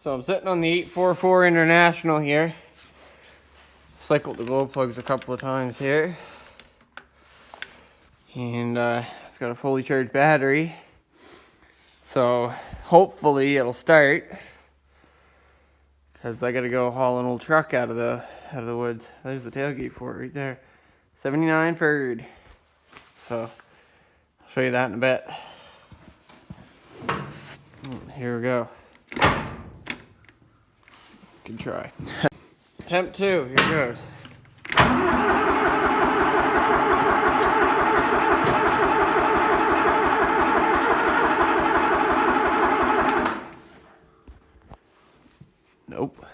So I'm sitting on the 844 International here. Cycled the glow plugs a couple of times here. And it's got a fully charged battery. So hopefully it'll start. Because I gotta go haul an old truck out of the woods. There's the tailgate for it right there. 79 Ford. So I'll show you that in a bit. Here we go. Good try. Attempt 2, here goes. Nope.